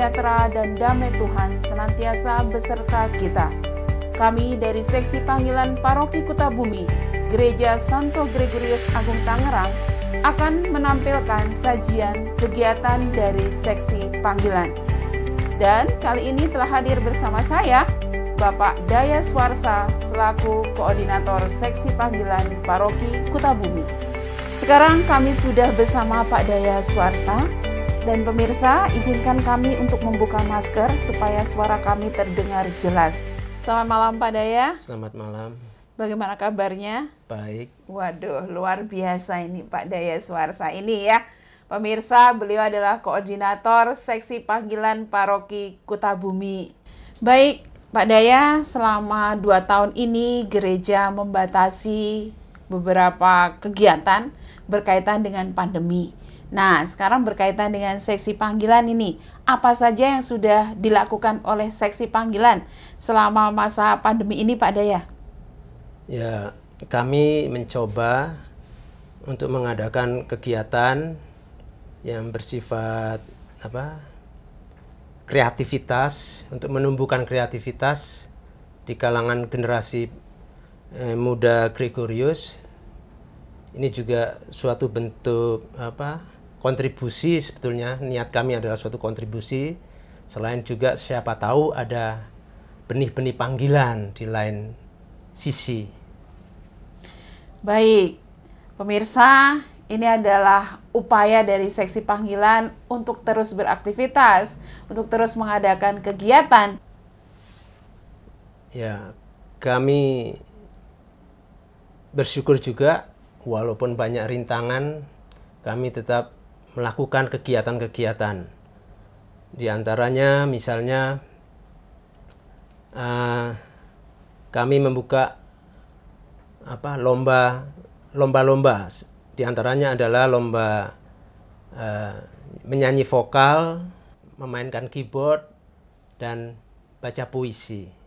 sejahtera dan damai Tuhan senantiasa beserta kita. Kami dari Seksi Panggilan Paroki Kutabumi, Gereja Santo Gregorius Agung Tangerang, akan menampilkan sajian kegiatan dari Seksi Panggilan. Dan kali ini telah hadir bersama saya, Bapak Daya Swarsa, selaku Koordinator Seksi Panggilan Paroki Kutabumi. Sekarang kami sudah bersama Pak Daya Swarsa, dan pemirsa, izinkan kami untuk membuka masker supaya suara kami terdengar jelas. Selamat malam Pak Daya. Selamat malam. Bagaimana kabarnya? Baik. Waduh, luar biasa ini Pak Daya Swarsa ini ya. Pemirsa, beliau adalah Koordinator Seksi Panggilan Paroki Kutabumi. Baik, Pak Daya, selama 2 tahun ini gereja membatasi beberapa kegiatan berkaitan dengan pandemi. Nah, sekarang berkaitan dengan Seksi Panggilan ini, apa saja yang sudah dilakukan oleh Seksi Panggilan selama masa pandemi ini, Pak Daya? Ya, kami mencoba untuk mengadakan kegiatan yang bersifat kreativitas, untuk menumbuhkan kreativitas di kalangan generasi muda Gregorius. Ini juga suatu bentuk kontribusi, sebetulnya niat kami adalah suatu kontribusi, selain juga siapa tahu ada benih-benih panggilan di lain sisi. Baik, pemirsa, ini adalah upaya dari Seksi Panggilan untuk terus beraktivitas, untuk terus mengadakan kegiatan. Ya, kami bersyukur juga, walaupun banyak rintangan, kami tetap melakukan kegiatan-kegiatan. Di antaranya misalnya kami membuka lomba-lomba. Di antaranya adalah lomba menyanyi vokal, memainkan keyboard, dan baca puisi.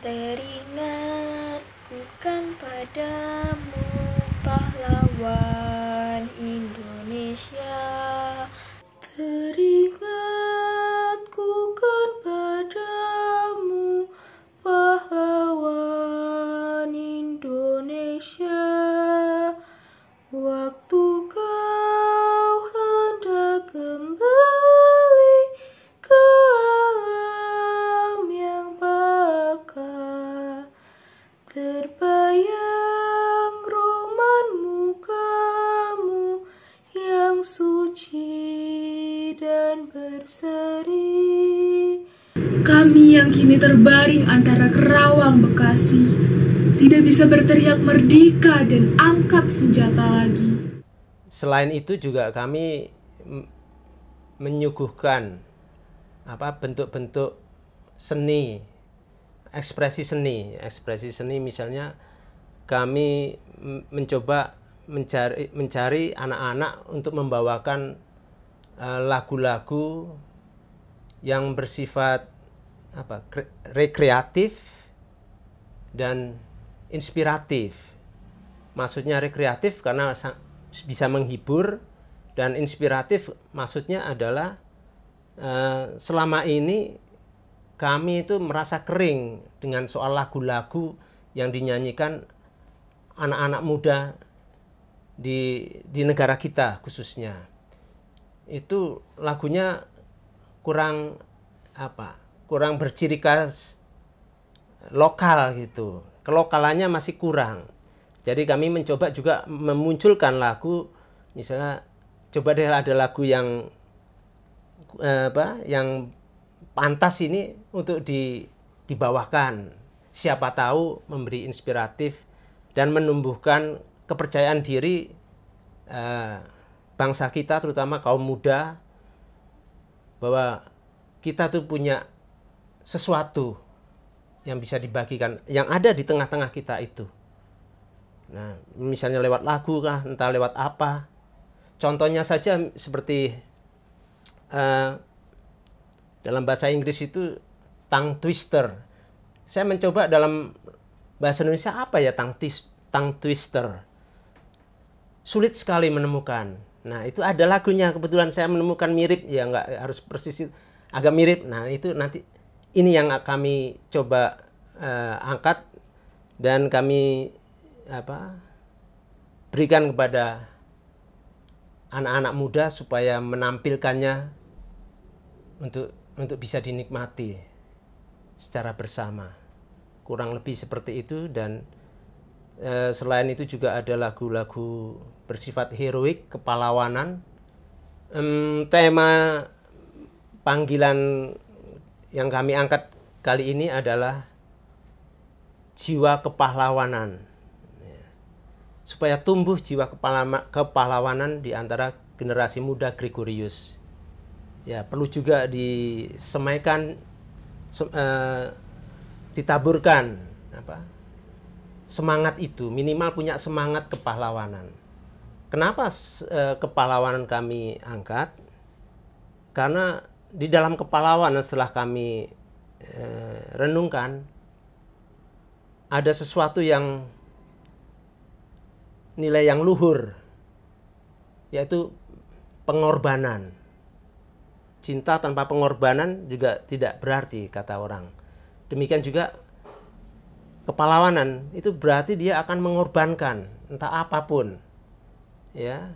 Teringatku kan padamu, pahlawan Indonesia. Teringatku kan padamu, pahlawan Indonesia. Waktu kau hendak kembali ke alam yang baka, terbayang roman mukamu yang suci dan berseri. Kami yang kini terbaring antara Kerawang Bekasi tidak bisa berteriak merdeka dan angkat senjata lagi. Selain itu juga kami menyuguhkan bentuk-bentuk seni, ekspresi seni. Misalnya kami mencoba mencari anak-anak untuk membawakan lagu-lagu yang bersifat rekreatif dan inspiratif. Maksudnya rekreatif karena bisa menghibur, dan inspiratif maksudnya adalah selama ini kami itu merasa kering dengan soal lagu-lagu yang dinyanyikan anak-anak muda di negara kita khususnya. Itu lagunya kurang berciri khas lokal gitu. Kelokalannya masih kurang. Jadi kami mencoba juga memunculkan lagu, misalnya coba deh ada lagu yang yang pantas ini untuk dibawakan. Siapa tahu memberi inspiratif dan menumbuhkan kepercayaan diri bangsa kita, terutama kaum muda, bahwa kita tuh punya sesuatu yang bisa dibagikan, yang ada di tengah-tengah kita itu. Nah, misalnya lewat lagu kah, entah lewat apa. Contohnya saja seperti Dalam bahasa Inggris itu tongue twister. Saya mencoba dalam bahasa Indonesia apa ya tongue twister. Sulit sekali menemukan. Nah, itu ada lagunya, kebetulan saya menemukan mirip, ya nggak harus persis, agak mirip. Nah, itu nanti ini yang kami coba angkat dan kami berikan kepada anak-anak muda supaya menampilkannya untuk bisa dinikmati secara bersama. Kurang lebih seperti itu. Dan selain itu juga ada lagu-lagu bersifat heroik, kepahlawanan. Tema panggilan yang kami angkat kali ini adalah jiwa kepahlawanan. Supaya tumbuh jiwa kepahlawanan di antara generasi muda Gregorius. Ya, perlu juga disemaikan, ditaburkan semangat itu, minimal punya semangat kepahlawanan. Kenapa kepahlawanan kami angkat? Karena di dalam kepahlawanan setelah kami renungkan, ada sesuatu yang nilai yang luhur, yaitu pengorbanan. Cinta tanpa pengorbanan juga tidak berarti, kata orang. Demikian juga kepahlawanan, itu berarti dia akan mengorbankan entah apapun. Ya.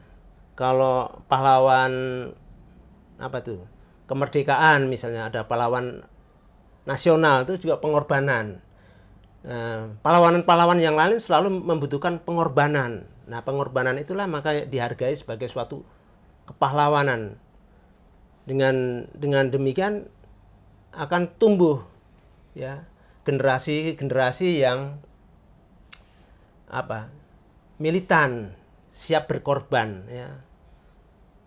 Kalau pahlawan kemerdekaan misalnya, ada pahlawan nasional, itu juga pengorbanan. Pahlawan-pahlawan yang lain selalu membutuhkan pengorbanan. Nah, pengorbanan itulah maka dihargai sebagai suatu kepahlawanan. Dengan demikian akan tumbuh ya generasi-generasi yang militan, siap berkorban ya.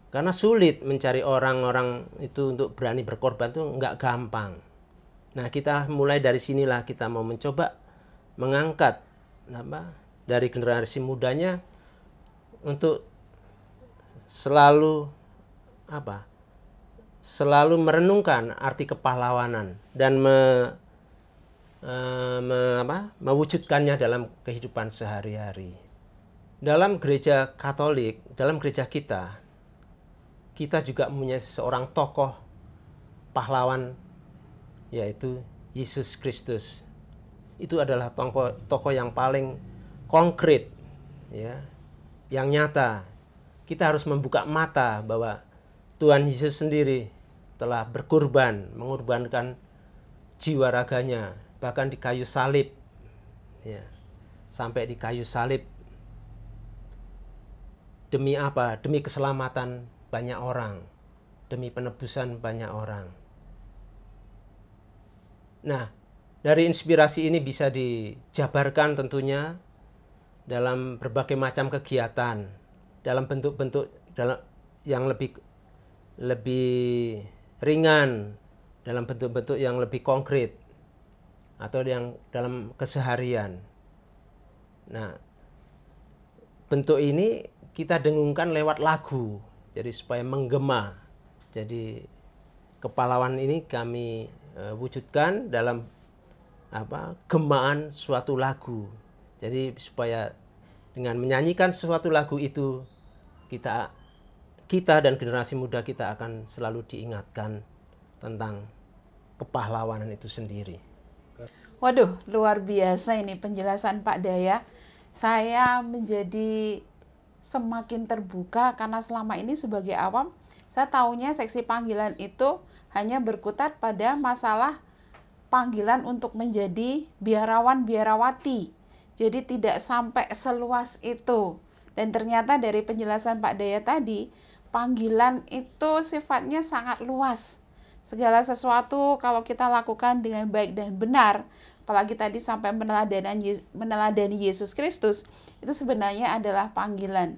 Karena sulit mencari orang-orang itu untuk berani berkorban, itu nggak gampang. Nah, kita mulai dari sinilah kita mau mencoba mengangkat dari generasi mudanya untuk selalu merenungkan arti kepahlawanan dan mewujudkannya dalam kehidupan sehari-hari. Dalam gereja Katolik, dalam gereja kita juga mempunyai seorang tokoh pahlawan, yaitu Yesus Kristus. Itu adalah tokoh yang paling konkret ya, yang nyata. Kita harus membuka mata bahwa Tuhan Yesus sendiri telah berkorban, mengorbankan jiwa raganya, bahkan di kayu salib ya. Sampai di kayu salib. Demi apa? Demi keselamatan banyak orang, demi penebusan banyak orang. Nah, dari inspirasi ini bisa dijabarkan tentunya dalam berbagai macam kegiatan, dalam bentuk-bentuk yang lebih ringan, dalam bentuk-bentuk yang lebih konkret, atau yang dalam keseharian. Nah, bentuk ini kita dengungkan lewat lagu, jadi supaya menggema. Jadi kepahlawanan ini kami wujudkan dalam gemaan suatu lagu. Jadi supaya dengan menyanyikan suatu lagu itu kita dan generasi muda kita akan selalu diingatkan tentang kepahlawanan itu sendiri. Waduh, luar biasa ini penjelasan Pak Daya. Saya menjadi semakin terbuka karena selama ini sebagai awam, saya taunya seksi panggilan itu hanya berkutat pada masalah panggilan untuk menjadi biarawan-biarawati. Jadi tidak sampai seluas itu. Dan ternyata dari penjelasan Pak Daya tadi, panggilan itu sifatnya sangat luas. Segala sesuatu kalau kita lakukan dengan baik dan benar, apalagi tadi sampai meneladani Yesus Kristus, itu sebenarnya adalah panggilan.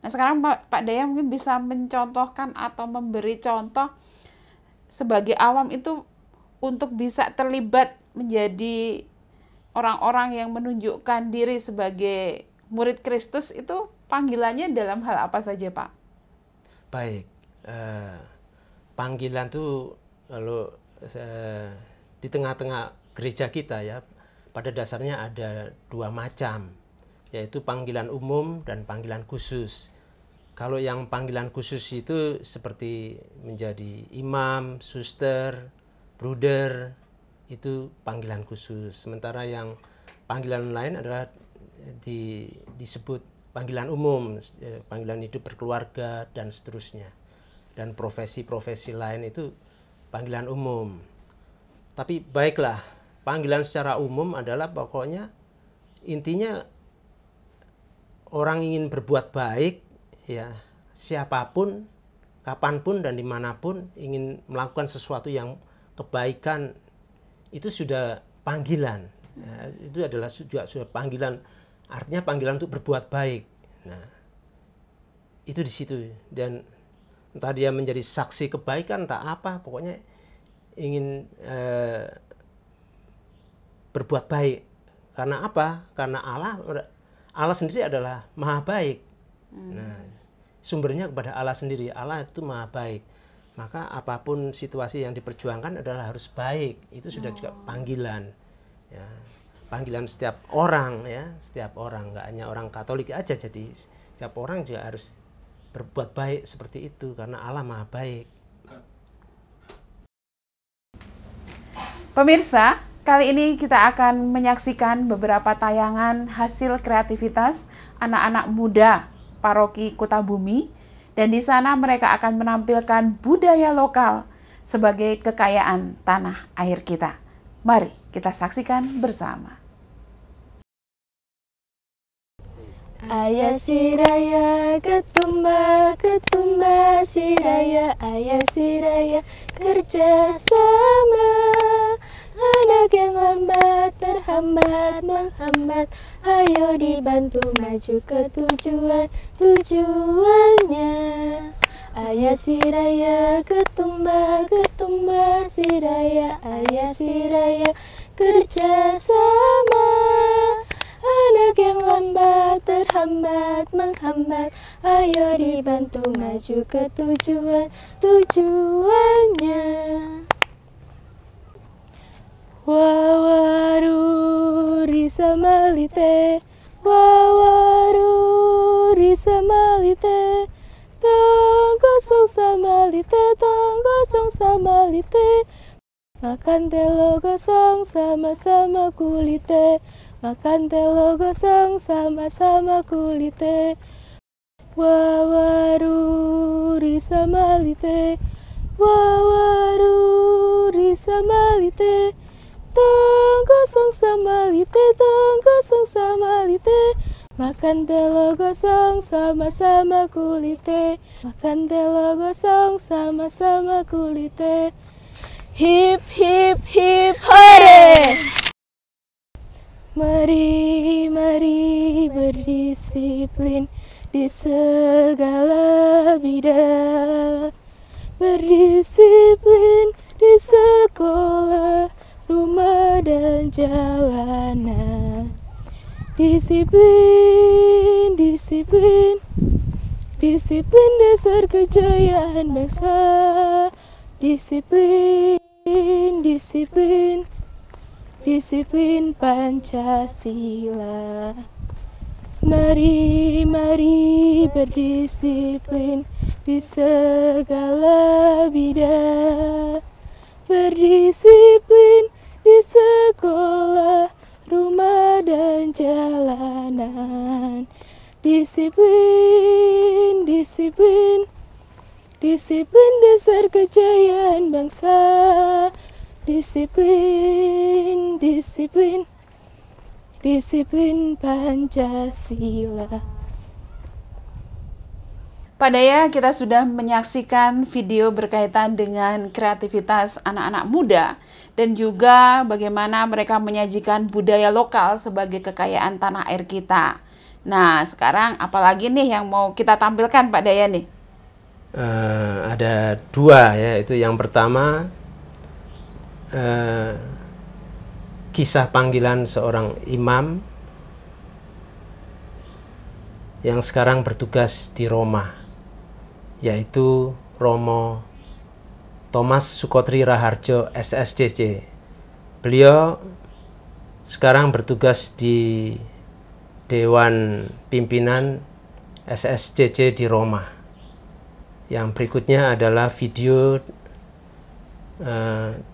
Nah, sekarang Pak Daya mungkin bisa mencontohkan atau memberi contoh sebagai awam itu untuk bisa terlibat menjadi orang-orang yang menunjukkan diri sebagai murid Kristus, itu panggilannya dalam hal apa saja, Pak? Baik, panggilan itu kalau di tengah-tengah gereja kita ya, pada dasarnya ada dua macam, yaitu panggilan umum dan panggilan khusus. Kalau yang panggilan khusus itu seperti menjadi imam, suster, bruder, itu panggilan khusus. Sementara yang panggilan lain adalah disebut panggilan umum, panggilan hidup berkeluarga dan seterusnya. Dan profesi-profesi lain itu panggilan umum. Tapi baiklah, panggilan secara umum adalah pokoknya intinya orang ingin berbuat baik, ya siapapun, kapanpun dan dimanapun ingin melakukan sesuatu yang kebaikan, itu sudah panggilan. Ya, itu adalah sudah panggilan, artinya panggilan untuk berbuat baik. Nah, itu di situ. Dan entah dia menjadi saksi kebaikan, tak apa, pokoknya ingin berbuat baik. Karena apa? Karena Allah sendiri adalah maha baik. Nah, sumbernya kepada Allah sendiri. Allah itu maha baik. Maka apapun situasi yang diperjuangkan adalah harus baik. Itu sudah juga panggilan. Ya, panggilan setiap orang, ya, setiap orang, nggak hanya orang Katolik aja. Jadi setiap orang juga harus berbuat baik seperti itu karena Allah maha baik. Pemirsa, kali ini kita akan menyaksikan beberapa tayangan hasil kreativitas anak-anak muda Paroki Kutabumi, dan di sana mereka akan menampilkan budaya lokal sebagai kekayaan tanah air kita. Mari kita saksikan bersama. Ayah siraya ketumba ketumba siraya, ayah siraya kerja sama. Anak yang lambat terhambat menghambat, ayo dibantu maju ke tujuannya. Ayah siraya ketumba ketumba siraya, ayah siraya kerja sama. Anak yang lambat terhambat menghambat, ayo dibantu maju ke tujuannya. Wawaru risa malite, wawaru risa malite, tonggo song samalite, tonggo song samalite, makan telo gosong sama-sama kulite, makan telo gosong sama-sama kulite. Wawaru risa malite, wawaru risa malite, tonggo song samalite, tonggo song samalite, makan telo gosong sama-sama kulite, makan telo gosong sama-sama kulite. Hip hip hip hore! Mari mari berdisiplin di segala bidang, berdisiplin di sekolah, rumah dan jalanan. Disiplin, disiplin, disiplin dasar kejayaan bangsa. Disiplin, disiplin, disiplin Pancasila. Mari, mari berdisiplin di segala bidang, berdisiplin di sekolah, rumah dan jalanan. Disiplin, disiplin, disiplin dasar kejayaan bangsa. Disiplin, disiplin, disiplin Pancasila. Pak Daya, kita sudah menyaksikan video berkaitan dengan kreativitas anak-anak muda dan juga bagaimana mereka menyajikan budaya lokal sebagai kekayaan tanah air kita. Nah, sekarang apalagi nih yang mau kita tampilkan Pak Daya nih? Ada dua ya, itu yang pertama kisah panggilan seorang imam yang sekarang bertugas di Roma, yaitu Romo Thomas Sukotri Raharjo SSCC. Beliau sekarang bertugas di Dewan Pimpinan SSCC di Roma. Yang berikutnya adalah video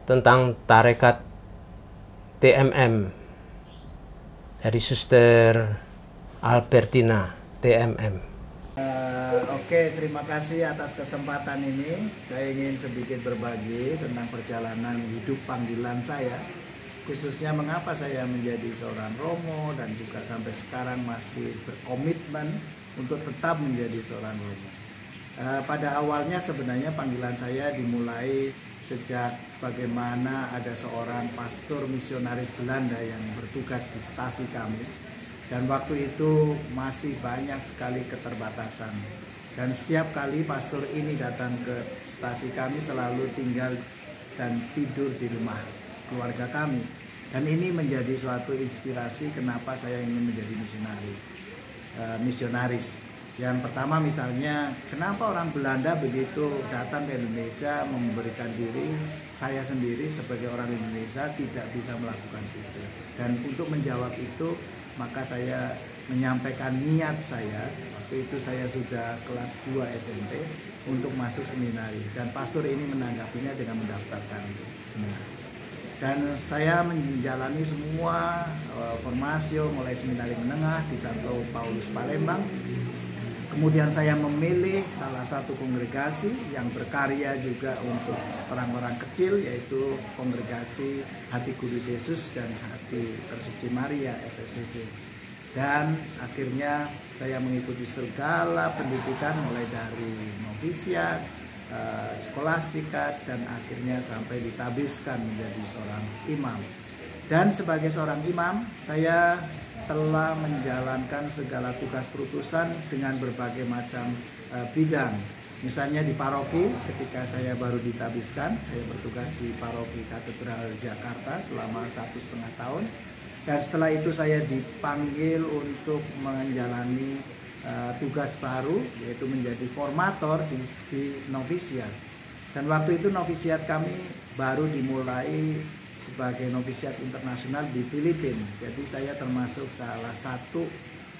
tentang tarekat TMM dari Suster Albertina TMM. Oke, terima kasih atas kesempatan ini. Saya ingin sedikit berbagi tentang perjalanan hidup panggilan saya, khususnya mengapa saya menjadi seorang Romo dan juga sampai sekarang masih berkomitmen untuk tetap menjadi seorang Romo. Pada awalnya sebenarnya panggilan saya dimulai sejak bagaimana ada seorang pastor misionaris Belanda yang bertugas di stasi kami. Dan waktu itu masih banyak sekali keterbatasan. Dan setiap kali pastor ini datang ke stasi kami selalu tinggal dan tidur di rumah keluarga kami. Dan ini menjadi suatu inspirasi kenapa saya ingin menjadi misionaris. Yang pertama misalnya, kenapa orang Belanda begitu datang ke Indonesia memberikan diri, saya sendiri sebagai orang Indonesia tidak bisa melakukan itu. Dan untuk menjawab itu, maka saya menyampaikan niat saya, waktu itu saya sudah kelas 2 SMP, untuk masuk seminari. Dan pastor ini menanggapinya dengan mendaftarkan seminari. Dan saya menjalani semua formasio mulai seminari menengah di Santo Paulus Palembang. Kemudian saya memilih salah satu kongregasi yang berkarya juga untuk orang-orang kecil, yaitu kongregasi Hati Kudus Yesus dan Hati Tersuci Maria SSCC. Dan akhirnya saya mengikuti segala pendidikan mulai dari novisiat, skolastika, dan akhirnya sampai ditabiskan menjadi seorang imam. Dan sebagai seorang imam, saya telah menjalankan segala tugas perutusan dengan berbagai macam bidang. Misalnya di paroki, ketika saya baru ditabiskan, saya bertugas di paroki Katedral Jakarta selama 1,5 tahun. Dan setelah itu saya dipanggil untuk menjalani tugas baru, yaitu menjadi formator di novisiat. Dan waktu itu novisiat kami baru dimulai sebagai novisiat internasional di Filipina. Jadi saya termasuk salah satu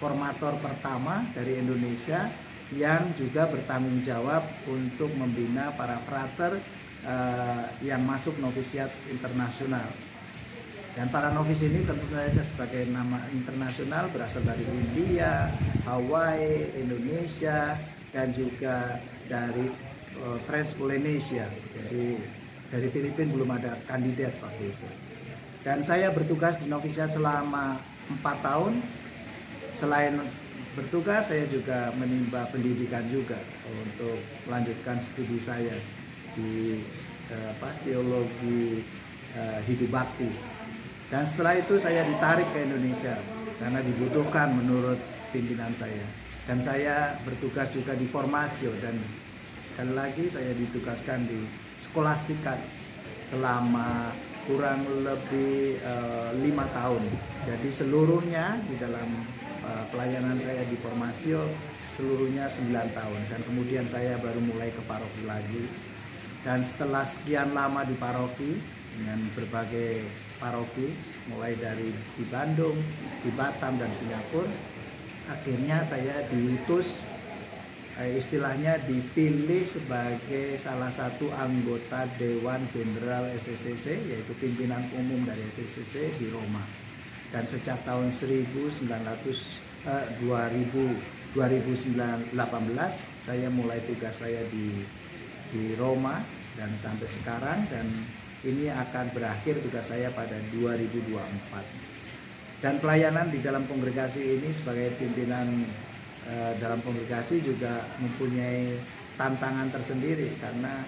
formator pertama dari Indonesia yang juga bertanggung jawab untuk membina para frater yang masuk novisiat internasional. Dan para novis ini tentu saja sebagai nama internasional berasal dari India, Hawaii, Indonesia, dan juga dari French Polynesia. Jadi dari Filipina belum ada kandidat waktu itu. Dan saya bertugas di novisiat selama 4 tahun. Selain bertugas, saya juga menimba pendidikan juga untuk melanjutkan studi saya di teologi hidup bakti. Dan setelah itu saya ditarik ke Indonesia karena dibutuhkan menurut pimpinan saya. Dan saya bertugas juga di formasio, dan sekali lagi saya ditugaskan di skolastika selama kurang lebih 5 tahun. Jadi seluruhnya di dalam pelayanan saya di formasio seluruhnya 9 tahun. Dan kemudian saya baru mulai ke paroki lagi. Dan setelah sekian lama di paroki dengan berbagai paroki, mulai dari di Bandung, di Batam, dan Singapura, akhirnya saya diutus, istilahnya dipilih sebagai salah satu anggota Dewan Jenderal SSCC, yaitu pimpinan umum dari SSCC di Roma. Dan sejak tahun 2018 saya mulai tugas saya di Roma dan sampai sekarang, dan ini akan berakhir tugas saya pada 2024. Dan pelayanan di dalam kongregasi ini sebagai pimpinan dalam kongregasi juga mempunyai tantangan tersendiri, karena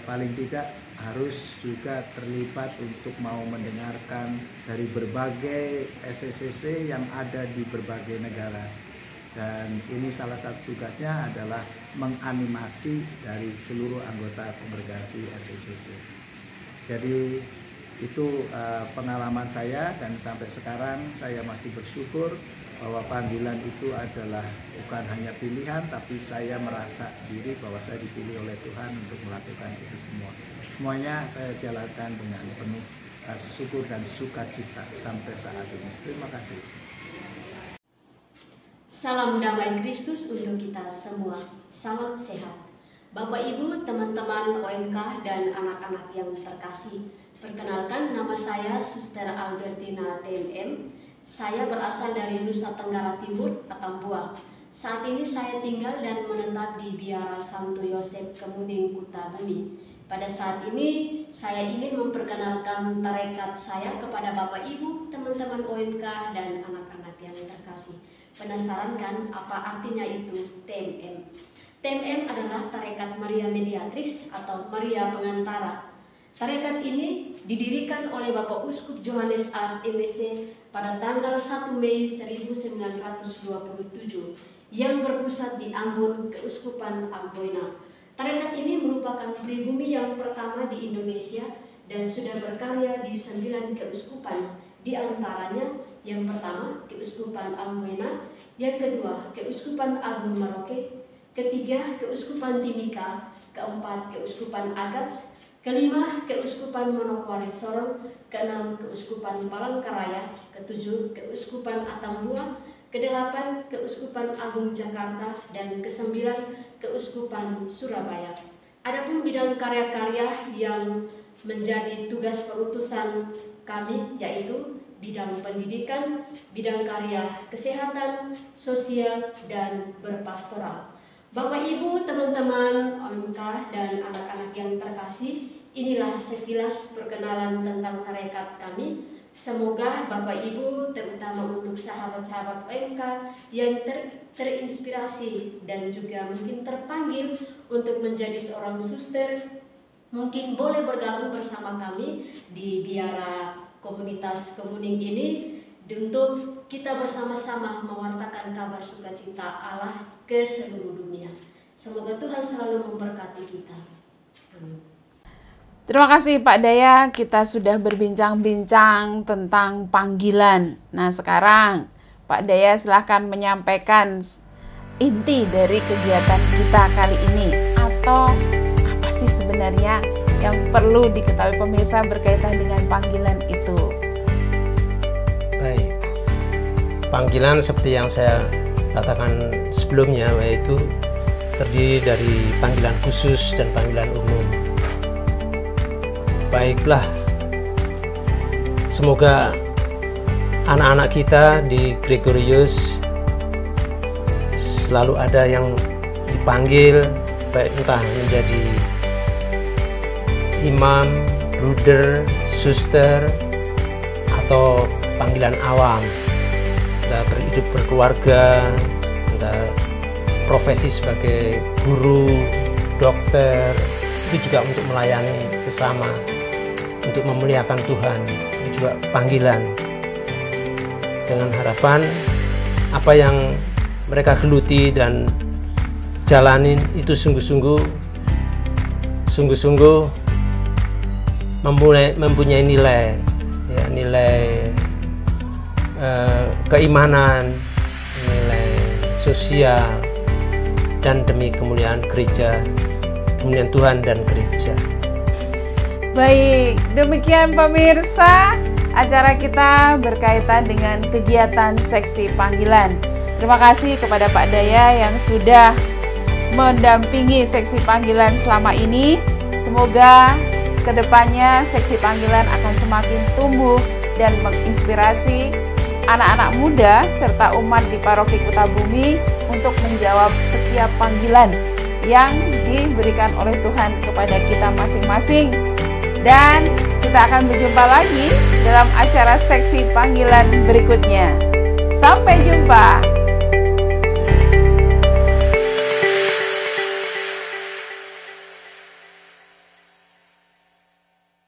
paling tidak harus juga terlibat untuk mau mendengarkan dari berbagai SSCC yang ada di berbagai negara. Dan ini salah satu tugasnya adalah menganimasi dari seluruh anggota kongregasi SSCC. Jadi itu pengalaman saya, dan sampai sekarang saya masih bersyukur bahwa panggilan itu adalah bukan hanya pilihan, tapi saya merasa diri bahwa saya dipilih oleh Tuhan untuk melakukan itu semua. Semuanya saya jalankan dengan penuh syukur dan sukacita sampai saat ini. Terima kasih. Salam damai Kristus untuk kita semua. Salam sehat. Bapak Ibu, teman-teman OMK dan anak-anak yang terkasih. Perkenalkan, nama saya Suster Albertina TMM. Saya berasal dari Nusa Tenggara Timur, Atambua. Saat ini saya tinggal dan menetap di Biara Santo Yosef Kemuning, Kutabumi. Pada saat ini saya ingin memperkenalkan tarekat saya kepada Bapak Ibu, teman-teman OMK dan anak-anak yang terkasih. Penasaran kan apa artinya itu TMM? TMM adalah tarekat Maria Mediatrix atau Maria Pengantara. Tarekat ini didirikan oleh Bapak Uskup Johannes Arts MSc pada tanggal 1 Mei 1927 yang berpusat di Ambon, Keuskupan Amboina. Tarekat ini merupakan pribumi yang pertama di Indonesia dan sudah berkarya di 9 keuskupan, di antaranya yang pertama Keuskupan Amboina, yang kedua Keuskupan Agung Merauke, ketiga Keuskupan Timika, keempat Keuskupan Agats, kelima Keuskupan Manokwari Sorong, keenam Keuskupan Palangkaraya, ketujuh Keuskupan Atambua, kedelapan Keuskupan Agung Jakarta, dan kesembilan Keuskupan Surabaya. Adapun bidang karya-karya yang menjadi tugas perutusan kami yaitu bidang pendidikan, bidang karya kesehatan, sosial, dan berpastoral. Bapak Ibu, teman-teman OMK dan anak-anak yang terkasih, inilah sekilas perkenalan tentang tarekat kami. Semoga Bapak Ibu, terutama untuk sahabat-sahabat OMK yang terinspirasi dan juga mungkin terpanggil untuk menjadi seorang suster, mungkin boleh bergabung bersama kami di Biara Komunitas Kemuning ini untuk kita bersama-sama mewartakan kabar sukacita Allah ke seluruh dunia. Semoga Tuhan selalu memberkati kita. Amin. Terima kasih Pak Daya, kita sudah berbincang-bincang tentang panggilan. Nah sekarang Pak Daya silahkan menyampaikan inti dari kegiatan kita kali ini. Atau apa sih sebenarnya yang perlu diketahui pemirsa berkaitan dengan panggilan itu? Baik, panggilan seperti yang saya katakan sebelumnya, yaitu terdiri dari panggilan khusus dan panggilan umum. Baiklah, semoga anak-anak kita di Gregorius selalu ada yang dipanggil, baik entah menjadi imam, bruder, suster, atau panggilan awam, entah berhidup berkeluarga, entah profesi sebagai guru, dokter, itu juga untuk melayani sesama, untuk memuliakan Tuhan, itu juga panggilan. Dengan harapan apa yang mereka geluti dan jalanin itu sungguh-sungguh mempunyai nilai, ya, nilai keimanan, nilai sosial, dan demi kemuliaan gereja, kemuliaan Tuhan dan gereja. Baik, demikian pemirsa acara kita berkaitan dengan kegiatan seksi panggilan. Terima kasih kepada Pak Daya yang sudah mendampingi seksi panggilan selama ini. Semoga kedepannya seksi panggilan akan semakin tumbuh dan menginspirasi anak-anak muda serta umat di Paroki Kutabumi untuk menjawab setiap panggilan yang diberikan oleh Tuhan kepada kita masing-masing. Dan kita akan berjumpa lagi dalam acara seksi panggilan berikutnya. Sampai jumpa.